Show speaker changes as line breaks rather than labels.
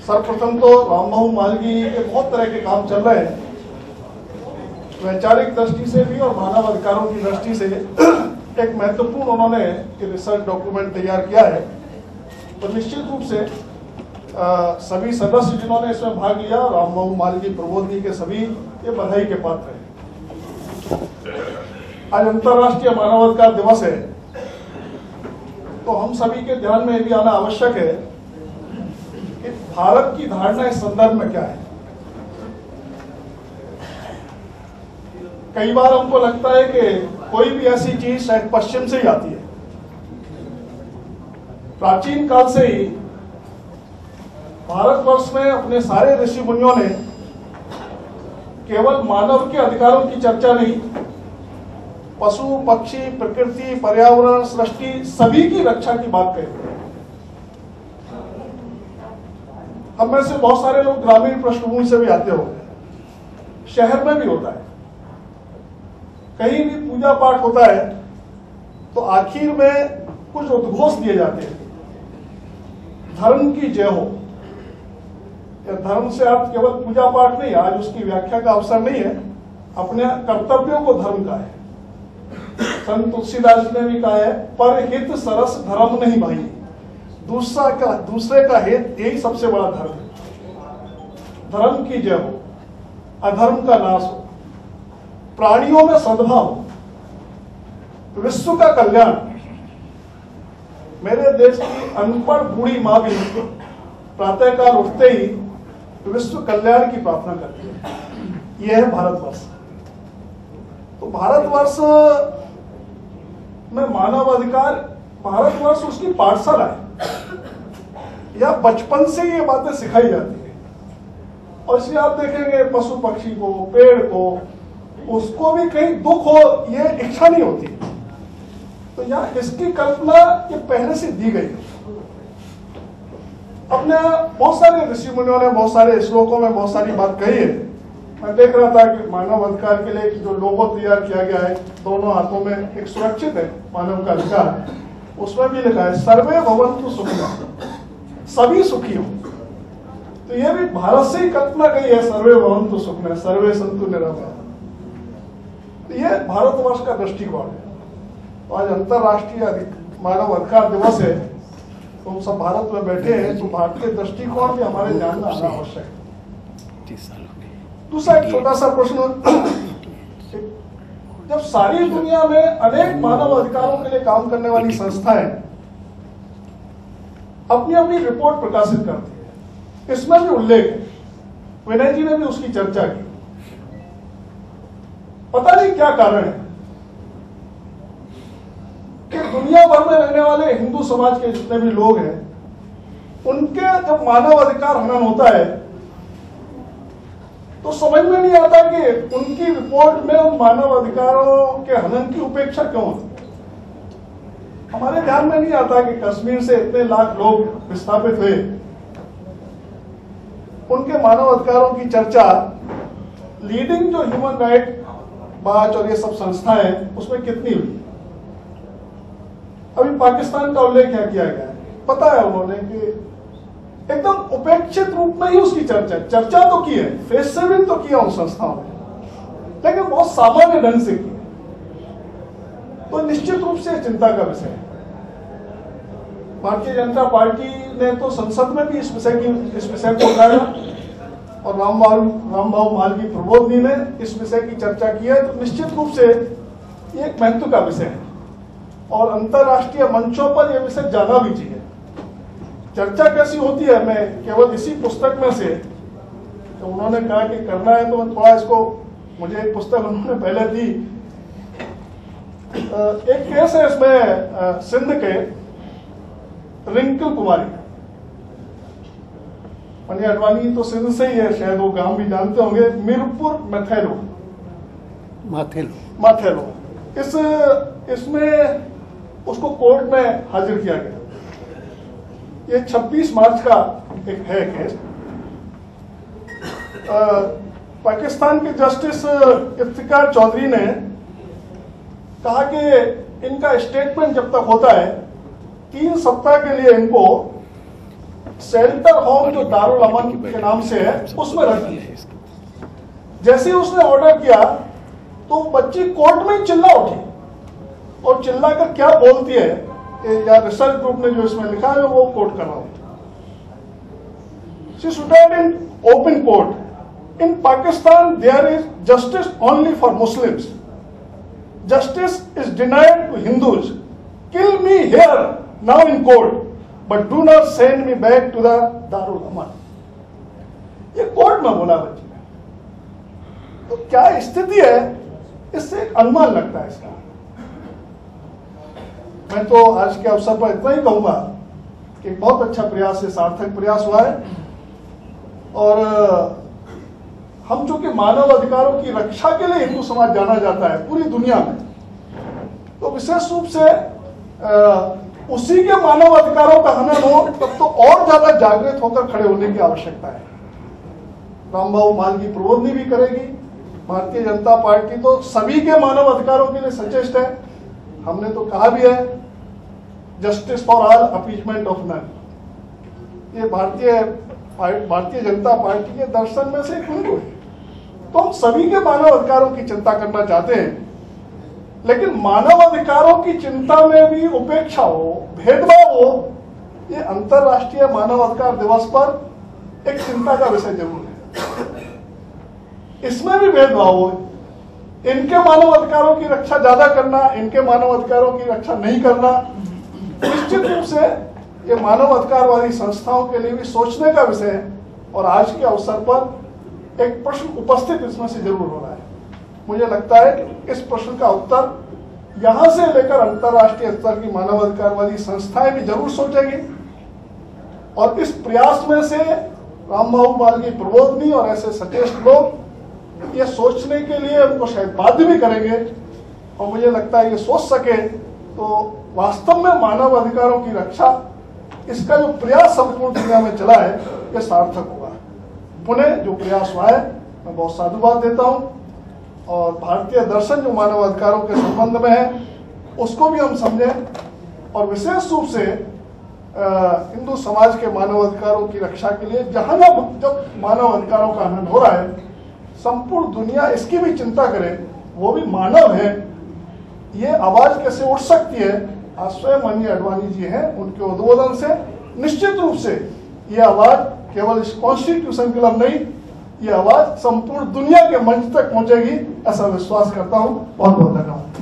सर्वप्रथम तो रामबाबू मालवीय के बहुत तरह के काम चल रहे हैं, वैचारिक दृष्टि से भी और मानव अधिकारों की दृष्टि से एक महत्वपूर्ण उन्होंने रिसर्च डॉक्यूमेंट तैयार किया है। तो निश्चित रूप से सभी सदस्य जिन्होंने इसमें भाग लिया, रामबाबू मालवीय प्रबोधनी के सभी, ये बधाई के पात्र हैं। आज अंतर्राष्ट्रीय मानवाधिकार दिवस है, तो हम सभी के ध्यान में भी आना आवश्यक है कि भारत की धारणा इस संदर्भ में क्या है। कई बार हमको लगता है कि कोई भी ऐसी चीज शायद पश्चिम से ही आती है। प्राचीन काल से ही भारतवर्ष में अपने सारे ऋषि मुनियों ने केवल मानव के अधिकारों की चर्चा नहीं, पशु पक्षी, प्रकृति, पर्यावरण, सृष्टि सभी की रक्षा की बात कही। हम में से बहुत सारे लोग ग्रामीण पृष्ठभूमि से भी आते हो, शहर में भी होता है, कहीं भी पूजा पाठ होता है तो आखिर में कुछ उद्घोष दिए जाते हैं, धर्म की जय हो। या धर्म से अर्थ केवल पूजा पाठ नहीं, आज उसकी व्याख्या का अवसर नहीं है, अपने कर्तव्यों को धर्म का है। संत तुलसीदास जी ने भी कहा है, पर हित सरस धर्म नहीं भाई, दूसरे का हित यही सबसे बड़ा धर्म है। धर्म की जय हो, अधर्म का नाश हो, प्राणियों में सद्भाव हो, विश्व का कल्याण। मेरे देश की अनपढ़ बूढ़ी मां भी प्रातःकाल उठते ही विश्व कल्याण की प्रार्थना करती है। यह है भारतवर्ष। तो भारतवर्ष में मानव अधिकार, भारतवर्ष उसकी पाठशाला है, या बचपन से ये बातें सिखाई जाती है। और इसलिए आप देखेंगे पशु पक्षी को, पेड़ को, उसको भी कहीं दुख हो ये इच्छा नहीं होती। तो यहाँ इसकी कल्पना ये पहले से दी गई है। अपने बहुत सारे ऋषि मुनियों ने बहुत सारे श्लोकों में बहुत सारी बात कही है। मैं देख रहा था कि मानव अधिकार के लिए जो लोगो तैयार किया गया है, दोनों हाथों में एक सुरक्षित है मानव का अधिकार, उसमें भी लिखा है सर्वे भवन्तु सुखिनः, सभी सुखी हो। तो ये भी भारत से ही कल्पना गई है, सर्वे भवन्तु सुखिनः, सर्वे सन्तु निरामयाः। तो ये भारतवर्ष का दृष्टिकोण है। तो आज अंतर्राष्ट्रीय मानव अधिकार दिवस है, तो हम सब भारत में बैठे हैं, तो भारतीय दृष्टिकोण भी हमारे ध्यान में आना आवश्यक है। दूसरा एक छोटा सा प्रश्न, जब सारी दुनिया में अनेक मानव अधिकारों के लिए काम करने वाली संस्थाएं अपनी अपनी रिपोर्ट प्रकाशित करती है, इसमें भी उल्लेख है, विनय जी ने भी उसकी चर्चा की। पता नहीं क्या कारण है कि दुनिया भर में रहने वाले हिंदू समाज के जितने भी लोग हैं, उनके जब मानव अधिकार हनन होता है तो समझ में नहीं आता कि उनकी रिपोर्ट में उन मानव अधिकारों के हनन की उपेक्षा क्यों होती। हमारे ध्यान में नहीं आता कि कश्मीर से इतने लाख लोग विस्थापित हुए, उनके मानव अधिकारों की चर्चा लीडिंग जो ह्यूमन राइट वाच और ये सब संस्थाएं उसमें कितनी हुई। अभी पाकिस्तान का उल्लेख क्या किया गया है, पता है उन्होंने कि एकदम उपेक्षित रूप में ही उसकी चर्चा तो की है, फेस सेविंग तो किया उन संस्थाओं ने, लेकिन बहुत सामान्य ढंग से की। तो निश्चित रूप से चिंता का विषय है। भारतीय जनता पार्टी ने तो संसद में भी इस विषय को उठाया, और रामबाबू मालवीय प्रबोधनी ने इस विषय की चर्चा की है। तो निश्चित रूप से ये एक महत्व का विषय है, और अंतर्राष्ट्रीय मंचों पर यह विषय जाना भी चाहिए। चर्चा कैसी होती है, मैं केवल इसी पुस्तक में से, तो उन्होंने कहा कि करना है, तो मैं थोड़ा इसको, मुझे एक पुस्तक उन्होंने पहले दी। एक केस है इसमें सिंध के रिंकल कुमारी, मनी अडवाणी तो सिंध से ही है, शायद वो गांव भी जानते होंगे, मीरपुर माथेलो। इसमें उसको कोर्ट में हाजिर किया गया। ये 26 मार्च का एक है केस। पाकिस्तान के जस्टिस इफ्तिकार चौधरी ने कहा कि इनका स्टेटमेंट जब तक होता है 3 सप्ताह के लिए इनको शेल्टर होम जो दारुल अमन के नाम से है उसमें रखी है। जैसे ही उसने ऑर्डर किया तो बच्ची कोर्ट में चिल्ला उठी और चिल्ला कर क्या बोलती है, या रिसर्च ग्रुप ने जो इसमें लिखा है वो कोट कर रहा हूं। She stood in open court. In Pakistan, there is justice only for Muslims. Justice is denied to Hindus. Kill me here now in court, but do not send me back to the Darul Aman. ये court में बोला बच्ची ने। तो क्या स्थिति है, इससे एक अनुमान लगता है इसका। मैं तो आज के अवसर पर इतना ही कहूंगा कि बहुत अच्छा प्रयास है, सार्थक प्रयास हुआ है। और हम चूंकि मानव अधिकारों की रक्षा के लिए हिंदू समाज जाना जाता है पूरी दुनिया में, तो विशेष रूप से उसी के मानव अधिकारों का हनन हो तब तो और ज्यादा जागृत होकर खड़े होने की आवश्यकता है। रामबाबू मालवीय प्रबोधनी भी करेगी, भारतीय जनता पार्टी तो सभी के मानव अधिकारों के लिए सचेष्ट है। हमने तो कहा भी है justice for all, appeasement of none. ये भारतीय जनता पार्टी के दर्शन में से एक बिंदु है। तो हम सभी के मानव अधिकारों की चिंता करना चाहते हैं, लेकिन मानव अधिकारों की चिंता में भी उपेक्षा हो, भेदभाव हो, ये अंतर्राष्ट्रीय मानव अधिकार दिवस पर एक चिंता का विषय जरूर है। इसमें भी भेदभाव हो, इनके मानव अधिकारों की रक्षा ज्यादा करना, इनके मानव अधिकारों की रक्षा नहीं करना, निश्चित रूप से ये मानव अधिकारवादी संस्थाओं के लिए भी सोचने का विषय है। और आज के अवसर पर एक प्रश्न उपस्थित इसमें से जरूर हो रहा है। मुझे लगता है कि इस प्रश्न का उत्तर यहां से लेकर अंतर्राष्ट्रीय स्तर की मानव अधिकारवादी संस्थाएं भी जरूर सोचेंगी। और इस प्रयास में से रामबाबू मालवीय प्रबोधनी और ऐसे सचेष्ट लोग ये सोचने के लिए उनको शायद बाध्य भी करेंगे। और मुझे लगता है ये सोच सके तो वास्तव में मानव अधिकारों की रक्षा, इसका जो प्रयास संपूर्ण दुनिया में चला है, ये सार्थक होगा। पुनः जो प्रयास हुआ है मैं बहुत साधुवाद देता हूं। और भारतीय दर्शन जो मानव अधिकारों के संबंध में है उसको भी हम समझें, और विशेष रूप से हिंदू समाज के मानव अधिकारों की रक्षा के लिए जहां जब मानव अधिकारों का हनन हो रहा है, संपूर्ण दुनिया इसकी भी चिंता करे। वो भी मानव है, ये आवाज कैसे उठ सकती है। आज स्वयं माननीय अडवाणी जी हैं, उनके उद्बोधन से निश्चित रूप से ये आवाज केवल इस कॉन्स्टिट्यूशन क्लब नहीं, ये आवाज संपूर्ण दुनिया के मंच तक पहुंचेगी, ऐसा विश्वास करता हूं। बहुत बहुत धन्यवाद।